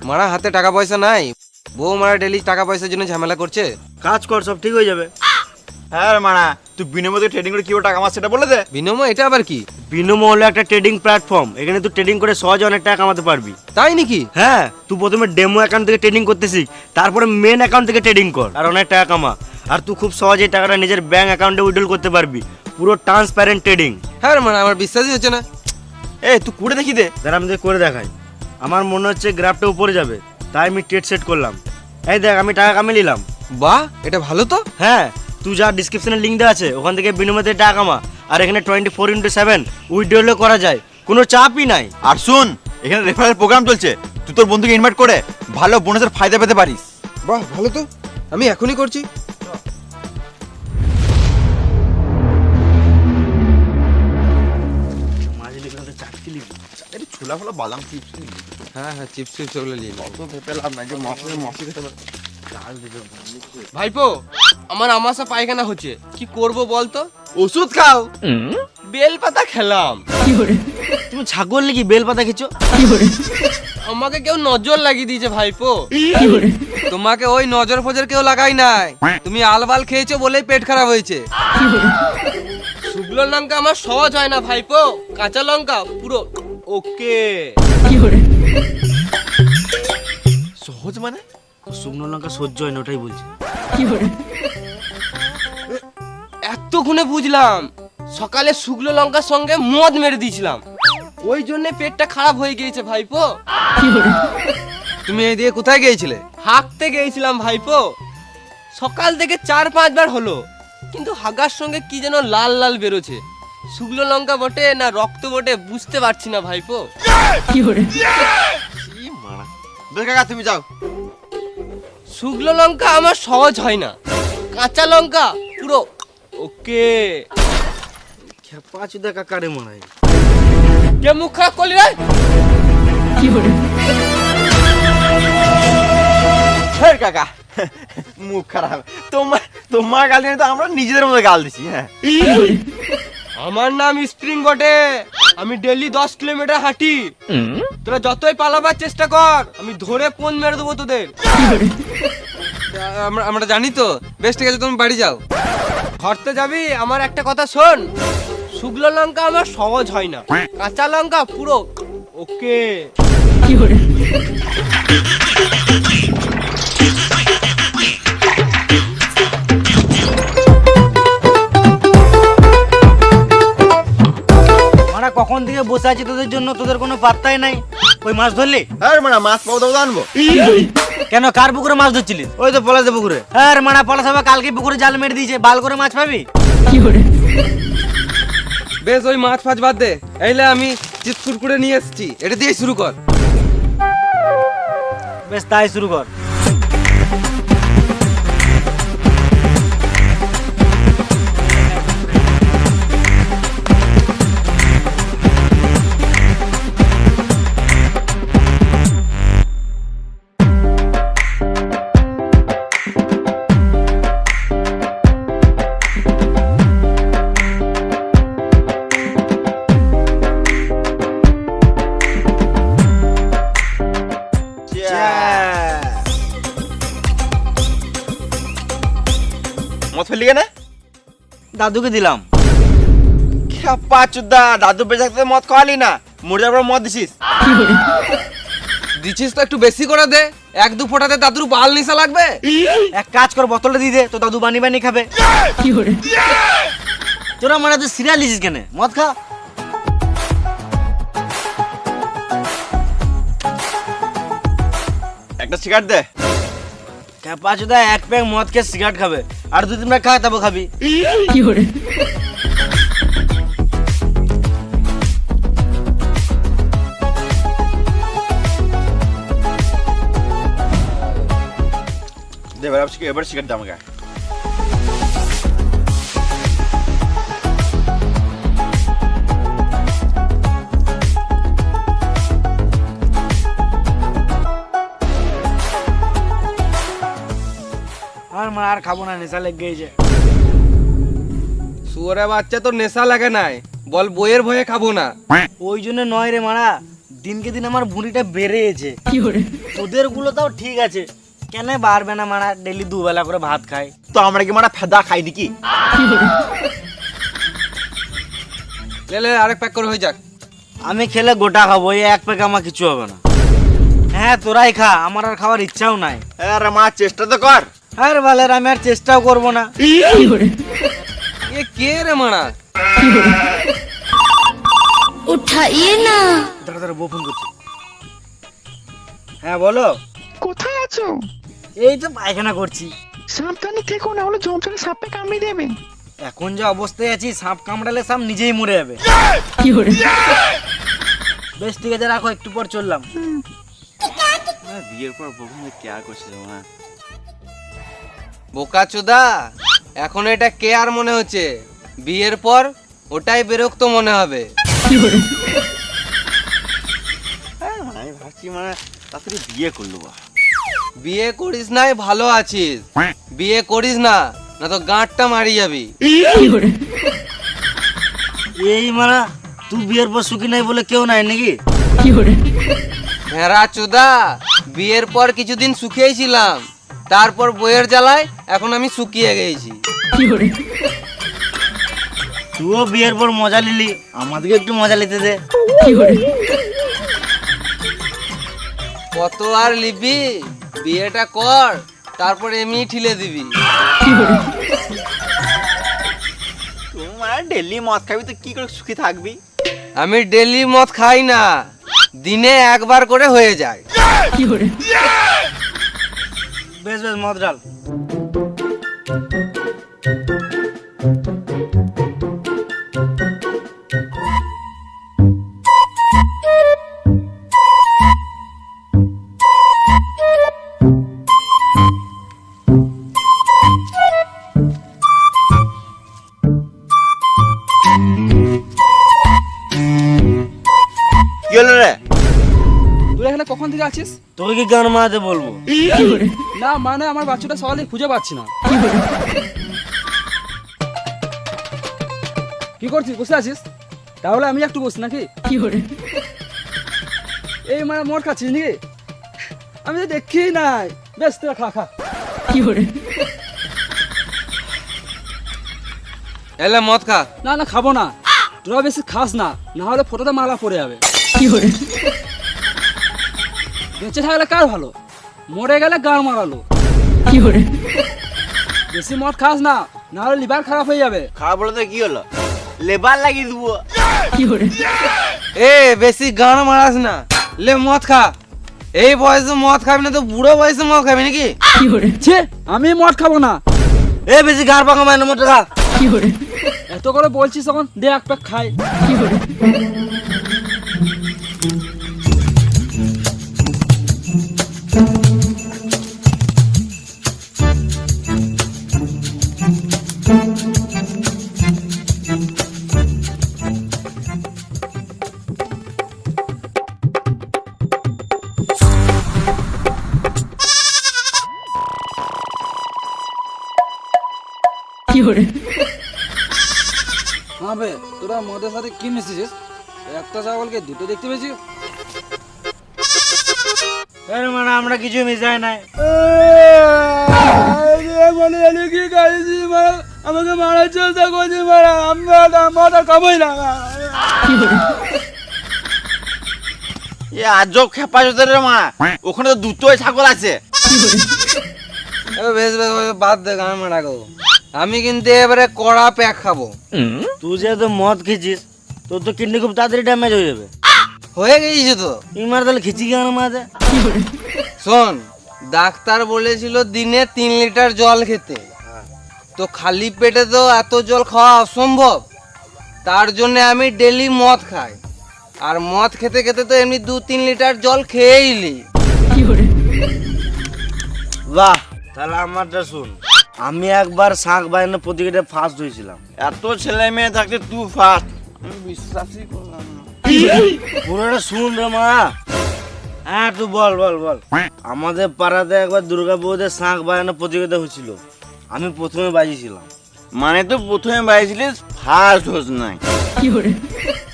মারা হাতে টাকা পয়সা নাই, বউ মারা ডেলি টাকা পয়সার জন্য ঝামেলা করছে। কাজ কর, সব ঠিক হয়ে যাবে। হ্যাঁ রে মানা, তুই বিনিময়ে ট্রেডিং করে কিভাবে টাকা মাস সেটা বলে দে। বিনিময় এটা আবার কি? বিনোমো হলো একটা ট্রেডিং প্ল্যাটফর্ম, এখানে তুই ট্রেডিং করে সহজে অনেক টাকা কামাতে পারবি। তাই নাকি? হ্যাঁ, তুই প্রথমে ডেমো অ্যাকাউন্ট থেকে ট্রেডিং করতে শিখ, তারপরে মেন অ্যাকাউন্ট থেকে ট্রেডিং কর আর অনেক টাকা কামা। আর তুই খুব সহজেই টাকাটা নিজের ব্যাংক অ্যাকাউন্টে উইথড্রল করতে পারবি। পুরো ট্রান্সপারেন্ট ট্রেডিং। হ্যাঁ রে মারা, আমার বিশ্বাসই হচ্ছে না। তুই করে দেখি দে। যারা আমি তোকে করে দেখাই। আমার মনে হচ্ছে গ্রাফটা উপরে যাবে, তাই আমি ট্রেড সেট করলাম। এই দেখ, আমি টাকা কামিয়ে নিলাম। বাহ, এটা ভালো তো। হ্যাঁ, তুই যা ডিসক্রিপশনে লিঙ্ক দেওয়া আছে ওখান থেকে বিনিময়ে টাকা কামা। আর এখানে 24x7 উইথড্রলও করা যায়, কোনো চাপই নাই। আর শুন, এখানে রেফারেল প্রোগ্রাম চলছে, তুই তোর বন্ধুকে ইনভাইট করে ভালো বোনাসের ফায়দা পেতে পারিস। বাহ, ভালো তো, আমি এখনই করছি। ছোলা ফোলা বাদাম চিপস হ্যাঁ হ্যাঁ, চিপস চিপস ওগুলো নিয়ে নাও। পেলাম না যে মশলা খেতে পারে। ভাইপো, আমার আমাশা পায়খানা হচ্ছে, কি করব বলতো? ওষুধ খাও। বেল পাতা খেলাম। তুমি ছাগল নাকি বেল পাতা খেছো? আমাকে কেউ নজর লাগিয়ে দিয়েছে ভাইপো। তোমাকে ওই নজর ফজর কেউ লাগাই নাই, তুমি আলবাল খেয়েছো বলেই পেট খারাপ হয়েছে। শুকনো লঙ্কা আমার সহজ হয় না ভাইপো, কাঁচা লঙ্কা পুরো ওকে। সহজ মানে? শুকনো লঙ্কা সহ্য হয় না, ওটাই বলছি। এতক্ষণে বুঝলাম, সকালে শুকনো লঙ্কার সঙ্গে মদ মেরে দিয়েছিলাম, ওই জন্য পেটটা খারাপ হয়ে গিয়েছে ভাইপো। তুমি এই দিয়ে কোথায় গিয়েছিলে? হাঁকতে গিয়েছিলাম ভাইপো, সকাল থেকে 4-5 বার হলো, কিন্তু হাগার সঙ্গে কি যেন লাল লাল বেরোছে। শুকনো লঙ্কা বটে না রক্ত বটে বুঝতে পারছি না ভাইপো। বেশ কাকা, তুমি যাও। শুকনো লঙ্কা আমার সহজ হয় না, কাঁচা লঙ্কা পুরো ওকে। খেপা চুদা কাকারে মনে হয়। কে মুখ খারাপ করলি রে? হ্যাঁ কাকা, মুখ খারাপ। তোমার গাল দিয়ে তো আমরা নিজেদের মধ্যে গাল দিছি। হ্যাঁ, আমার নাম স্প্রিং বটে, আমি ডেইলি 10 কিলোমিটার হাঁটি। তোরা যতই পালাবার চেষ্টা কর, আমি ধরে ফোন মেরে দেবো তোদের। আমরা জানি তো। বেশ, ঠিক আছে, তুমি বাড়ি যাও। ঘরতে যাবি? আমার একটা কথা শোন, শুকনো লঙ্কা আমার সহজ হয় না, কাঁচা লঙ্কা পুরো ওকে। মানে কখন থেকে বসে আছি তোদের জন্য, তোদের কোনো পাত্তাই নাই। ওই মাছ ধরলি? হ্যাঁ মানে মাছ পাবো দাও আনবো। কেন, কার পুকুরে মাছ ধরছিলিস? ওই তো পলাশে পুকুরে। হ্যাঁ মানা, পলাশ বাবা কালকে পুকুরে জাল মেরে দিয়েছে, বাল করে মাছ পাবি। বেশ, ওই মাছ ফাছ বাদ দে, এইলে আমি চিপস কুরকুরে নিয়ে এসেছি, এটা দিয়ে শুরু কর। বেশ, তাই শুরু কর। মদ ফেললি কেন? দাদুকে দিলাম। খেপা চুদা, দাদু বেঁচে থাকতে মদ খাওয়ালি না, মরে যাবার মদ দিছিস। দিচ্ছিস তো একটু বেশি করে দে, 1-2 ফোঁটাতে দাদুর বাল নিশা লাগবে। এক কাজ কর, বোতলটা দিয়ে দে, তো দাদু বানি বানি খাবে। তোরা মানে তুই সিরিয়াল দিছিস কেন? মদ খা। একটা সিগারেট দে। খেপা চুদা এক প্যাক মদ খেয়ে সিগারেট খাবে, আর 2-3 প্যাক খা, তারপর খাবি। দে এবার সিগারেট দে আমাকে। আর খাবো না, নেশা লেগে গেছে। শুয়োরে বাচ্চা, তোর নেশা লাগে নাই, বল বইয়ের ভয়ে খাবো না। ওই জন্য নয় রে মারা, দিনকে দিন আমার ভুঁড়িটা বেড়েছে। তোদের গুলো তাও ঠিক আছে, কেন বাড়বে না মারা? ডেলি দুবেলা করে ভাত খায়। তো আমরা কি মারা ফেদা খাই নাকি? লে লে আরেক প্যাক করে হয়ে যাক। আমি খেলে গোটা খাবো, এই এক প্যাক আমার কিছু হবে না। হ্যাঁ তোরাই খা, আমার আর খাওয়ার ইচ্ছাও নাই। আরে মা চেষ্টা তো কর। আরে বালের, আমি আর চেষ্টাও করবো না। এ কে রে মারা? उठाइए ना। দাঁড়া দাঁড়া, বউ ফোন করছি। হ্যাঁ বলো। কোথায় আছো? এই তো পায়খানা করছি। সাবধানে থেকো, না হলে জমজমে সাপে কামড়ে দেবে। এখন যে অবস্থায় আছি, সাপ কামড়ালে সাপ নিজেই মরে যাবে। বেশ ঠিক আছে, রাখো, একটু পর চললাম। বিয়ের পর প্রথম কে করছিল মা? বোকাচোদা, এখন এটা কে আর মনে হচ্ছে, বিয়ের পর ওটাই বিরক্ত মনে হবে। আমি ভাবছি মানে তাড়াতাড়ি বিয়ে করলো বা। বিয়ে করিস নাই ভালো আছিস, বিয়ে করিস না, না তো গাঁটটা মারি যাবি। এই মারা, তুই বিয়ের পর সুখী নাই বলে কেউ নাই নাকি? ভেড়া চোদা, বিয়ের পর কিছুদিন শুকিয়েই ছিলাম, তারপর বইয়ের জ্বালায় এখন আমি শুকিয়ে গেছি। তুইও বিয়ের পর মজা নিলি, আমাদেরকে একটু মজা নিতে দে। কত আর লিবি, বিয়েটা কর, তারপর এমনি ঠিলে দিবি। তোমার ডেলি মদ খাবি তো কি করে সুখী থাকবি? আমি ডেলি মদ খাই না, দিনে একবার করে হয়ে যায়। বেশ বেশ, মদ ডাল। কি হলো রে? তুই এখানে কখন থেকে আছিস? তোকে কি গান মারাতে বলবো? না মানে আমার বাচ্চাটা সকালে খুঁজে পাচ্ছি না। কি করছিস, বসে আছিস? তাহলে আমি একটু বসি নাকি? এই মানে মোট খাচ্ছিস নাকি? আমি তো দেখি নাই। বেশ তোরা খা খা। এলে মদ খা। না না খাবো না, তোরা বেশি খাস না, না হলে ফটোতে মালা পড়ে যাবে। বেঁচে থাকলে কার ভালো, মরে গেলে গান মারালো। বেশি মদ খাস না, না হলে লিভার খারাপ হয়ে যাবে। খাওয়া বলে তো কি হলো? লেবার লাগিয়ে দেবো। এ বেশি গান মারাস না, লে মদ খা। এই বয়সে মদ খাবি না তো বুড়ো বয়সে মদ খাবি নাকি? ছে, আমি মদ খাবো না। এ বেশি গার পাকা মায়ের মতো খা। এত করে বলছিস তখন দে এক প্যাক খাই। হ্যাঁ বে, তোরা মদের সাথে কি মিশিয়েছিস? একটা ছাগলকে দুটো দেখতে পেয়েছি। মানে আমরা কিছু মিশাই নাই। আমাকে মারার চেষ্টা করছি, মারা আমরা খাবোই না। এ আজব খেপা জোতে রে মা, ওখানে তো দুটোই ছাগল আছে। বেশ বেশ বেশ, বাদ দে গান মারা গো। আমি কিন্তু এবারে কড়া প্যাক খাবো। তুই যেহেতু মদ খেয়েছিস, তোর তো কিডনি খুব তাড়াতাড়ি ড্যামেজ হয়ে যাবে। হয়ে গেছে তো। তুই মার তাহলে খিচি গান মারাতে। শোন, ডাক্তার বলেছিল দিনে 3 লিটার জল খেতে, তো খালি পেটে তো এত জল খাওয়া অসম্ভব। তার জন্য আমি ডেলি মদ খাই, আর মদ খেতে খেতে তো এমনি 2-3 লিটার জল খেয়েই নি। বাহ, তাহলে আমারটা শুন। আমি একবার শাঁখ বাইনে প্রতিযোগিতায় ফার্স্ট হয়েছিলাম। এত ছেলে মেয়ে থাকতে তুই ফার্স্ট, আমি বিশ্বাসই করলাম না। পুরোটা শুন রে মা। হ্যাঁ তুই বল বল বল। আমাদের পাড়াতে একবার দুর্গা পুজোতে শাঁখ বাজানো প্রতিযোগিতা হয়েছিল, আমি প্রথমে বাজিয়েছিলাম। মানে তো প্রথমে বাইছিলিস, ফার্স্ট হোস নাই।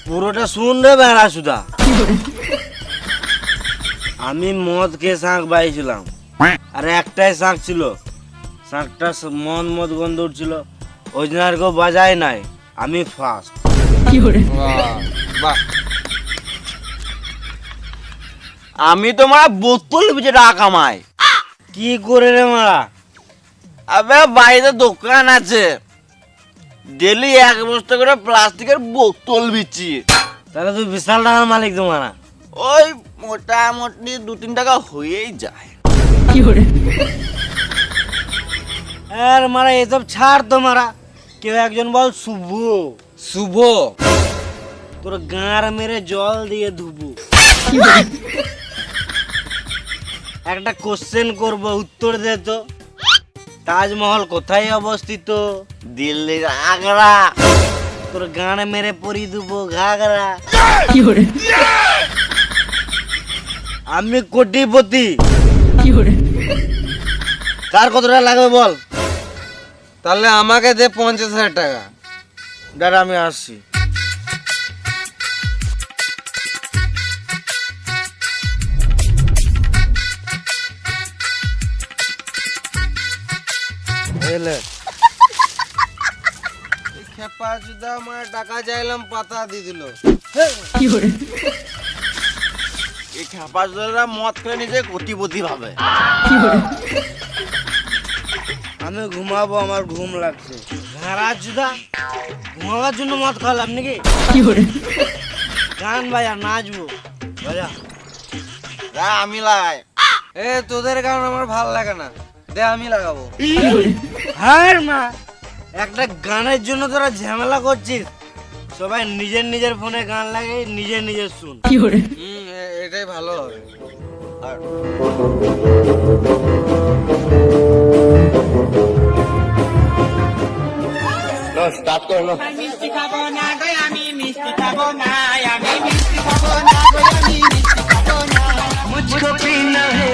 পুরোটা শুন রে বেড়া সুদা। আমি মদ খেয়ে শাঁখ বাইছিলাম, আর একটাই শাঁখ ছিল, শাঁখটা মদ মদ গন্ধ উঠছিল, ওই জন্য আর কেউ বাজায় নাই, আমি ফার্স্ট। বাহ, আমি তোমার বোতল বেচে টাকা কামাই। কি করে রে মারা? আবে বাড়িতে দোকান আছে, ডেলি 1 বস্তা করে প্লাস্টিকের বোতল বিচি। তাহলে তুই বিশাল টাকার মালিক তো মারা। ওই মোটামুটি 2-3 টাকা হয়েই যায়। আর মারা এসব ছাড় তো মারা, কেউ একজন বল শুভ, শুভ। তোর গাঁর মেরে জল দিয়ে ধুবো। একটা কোশ্চেন করব, উত্তর দে তো। তাজমহল কোথায় অবস্থিত? দিল্লির আগ্রা। তোর গান মেরে পরি দেবো ঘাগরা। আমি কোটিপতি। কার কত টাকা লাগবে বল? তাহলে আমাকে দে 50,000 টাকা। দাঁড়া আমি আসছি। এলে খেপা জুদা আমার টাকা চাইলাম, পাতা দিয়ে দিল। এই খেপাজরা মদ খেলে নিজে কোটিপতি ভাবে। আমি ঘুমাবো, আমার ঘুম লাগছে। ঘাড়া জুদা ঘুমাবার জন্য মদ খাওয়ালাম নাকি? গান বাজা, নাচবো বাজা। আমি লাগাই। এ তোদের গান আমার ভাল লাগে না, দে আমি লাগাবো। হ্যাঁ মা, একটা গানের জন্য তোরা ঝামেলা করছিস। সবাই নিজের নিজের ফোনে গান লাগে, নিজের নিজের শুন। এটাই ভালো হবে। মিষ্টি খাবো না গো আমি, মিষ্টি খাবো না আমি, মিষ্টি খাবো না গো আমি, মিষ্টি খাবো না। মুঝকো পীনা হে